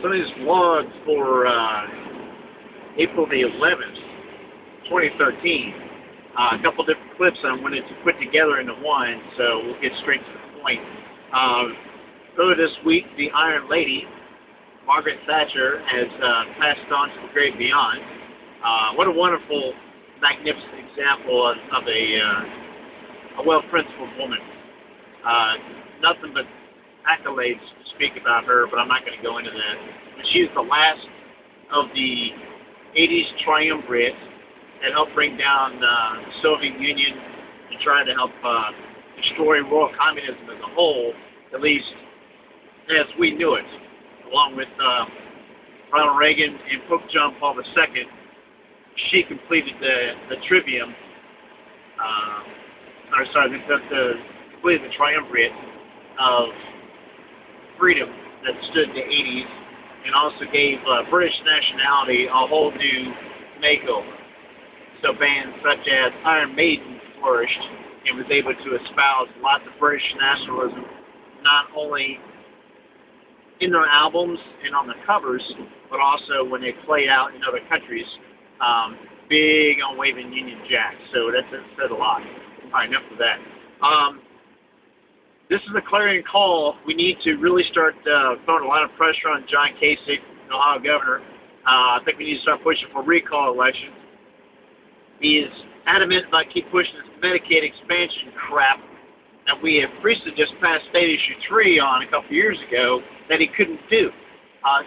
Sonny's vlog for April the 11th, 2013. A couple different clips I wanted to put together into one, so we'll get straight to the point. Earlier this week, the Iron Lady, Margaret Thatcher, has passed on to the great beyond. What a wonderful, magnificent example of a well-principled woman. Nothing but accolades to speak about her, but I'm not going to go into that. But she is the last of the 80s triumvirate that helped bring down the Soviet Union and try to help destroy world communism as a whole, at least as we knew it, along with Ronald Reagan and Pope John Paul II. She completed the trivium, completed the triumvirate of freedom that stood in the 80s, and also gave British nationality a whole new makeover. So bands such as Iron Maiden flourished and was able to espouse lots of British nationalism, not only in their albums and on the covers, but also when they played out in other countries, big on waving Union Jack. So that said a lot. All right, enough of that. This is a clarion call. We need to really start throwing a lot of pressure on John Kasich, the Ohio governor. I think we need to start pushing for recall elections. He is adamant about keep pushing this Medicaid expansion crap that we have recently just passed State Issue 3 on a couple years ago that he couldn't do.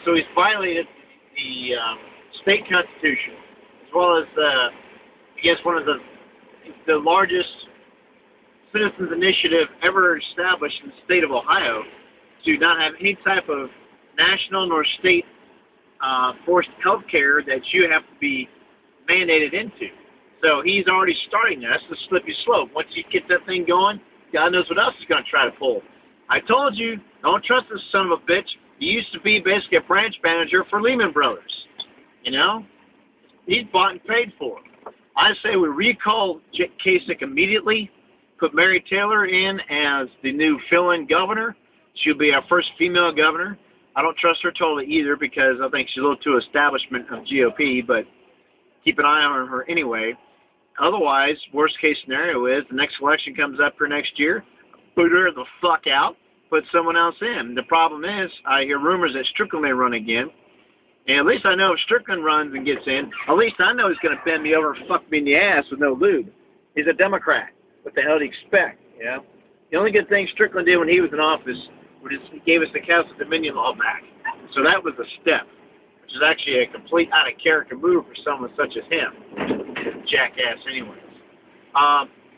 So he's violated the state constitution, as well as, I guess, one of the largest citizens initiative ever established in the state of Ohio to not have any type of national nor state forced health care that you have to be mandated into. So he's already starting that. That's the slippery slope. Once you get that thing going, God knows what else he's going to try to pull. I told you, don't trust this son of a bitch. He used to be basically a branch manager for Lehman Brothers. You know? He's bought and paid for. I say we recall Kasich immediately, put Mary Taylor in as the new fill-in governor. She'll be our first female governor. I don't trust her totally either because I think she's a little too establishment of GOP, but keep an eye on her anyway. Otherwise, worst case scenario is the next election comes up for next year, boot her the fuck out, put someone else in. The problem is, I hear rumors that Strickland may run again. And at least I know if Strickland runs and gets in, at least I know he's going to bend me over and fuck me in the ass with no lube. He's a Democrat. What the hell do you expect, you know? The only good thing Strickland did when he was in office was he gave us the Council Dominion law back. So that was a step, which is actually a complete out-of-character move for someone such as him. Jackass anyways.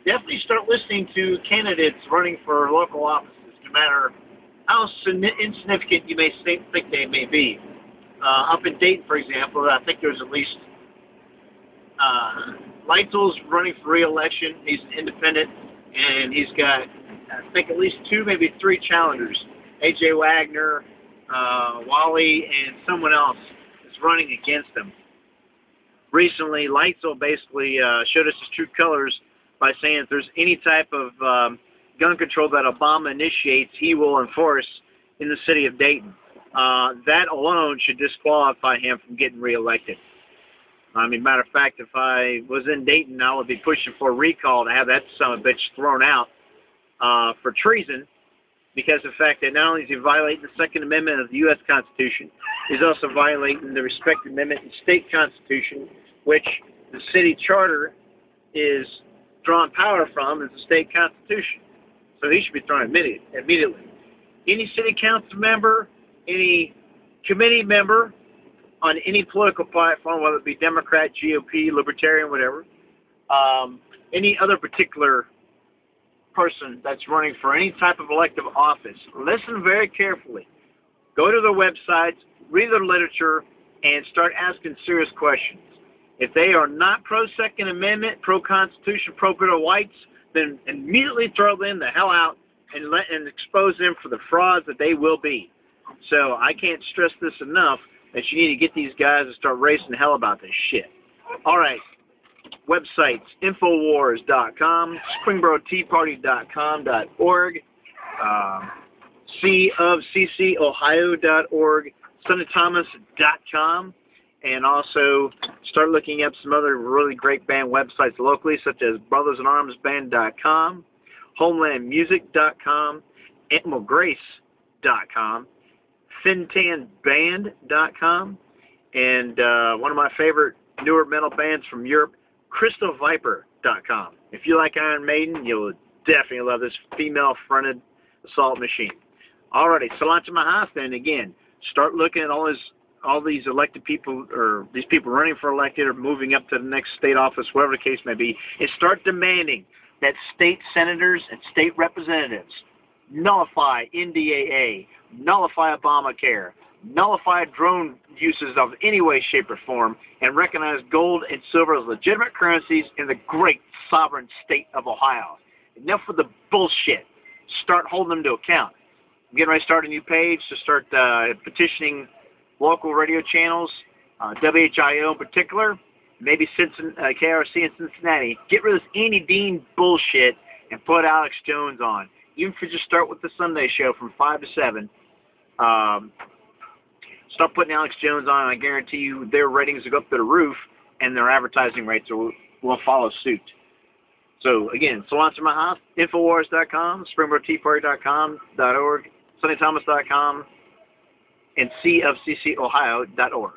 Definitely start listening to candidates running for local offices, no matter how insignificant you may think they may be. Up in Dayton, for example, I think there's at least Leitzel's running for re-election. He's an independent, and he's got, I think, at least 2, maybe 3 challengers. A.J. Wagner, Wally, and someone else is running against him. Recently, Leitzel basically showed us his true colors by saying if there's any type of gun control that Obama initiates, he will enforce in the city of Dayton. That alone should disqualify him from getting reelected. I mean, matter of fact, if I was in Dayton, I would be pushing for a recall to have that son of a bitch thrown out for treason, because of the fact that not only is he violating the Second Amendment of the U.S. Constitution, he's also violating the respective amendment in the state constitution, which the city charter is drawing power from, is the state constitution. So he should be thrown immediately. Any city council member, any committee member on any political platform, whether it be Democrat, GOP, Libertarian, whatever, any other particular person that's running for any type of elective office, listen very carefully. Go to their websites, read their literature, and start asking serious questions. If they are not pro-Second Amendment, pro-Constitution, pro-Bill of Rights, then immediately throw them the hell out and expose them for the frauds that they will be. So I can't stress this enough, that you need to get these guys to start racing the hell about this shit. All right. Websites, Infowars.com, SpringboroTeaParty.com.org, cofccohio.org, SonnyThomas.com, and also start looking up some other really great band websites locally, such as BrothersInArmsBand.com, HomelandMusic.com, AnimalGrace.com, FintanBand.com, and one of my favorite newer metal bands from Europe, CrystalViper.com. If you like Iron Maiden, you'll definitely love this female-fronted assault machine. Alrighty, Cilantro Majas, then again, start looking at all these elected people, or these people running for elected or moving up to the next state office, whatever the case may be, and start demanding that state senators and state representatives nullify NDAA, nullify Obamacare, nullify drone uses of any way, shape, or form, and recognize gold and silver as legitimate currencies in the great sovereign state of Ohio. Enough with the bullshit. Start holding them to account. I'm getting ready to start a new page to start petitioning local radio channels, WHIO in particular, maybe KRC in Cincinnati. Get rid of this Andy Dean bullshit and put Alex Jones on. Even if you just start with the Sunday show from 5 to 7, start putting Alex Jones on, and I guarantee you their ratings will go up to the roof, and their advertising rates will follow suit. So, again, Cilantro Majas, Infowars.com, SpringboardTeaParty.com.org, SonnyThomas.com, and CFCCOhio.org.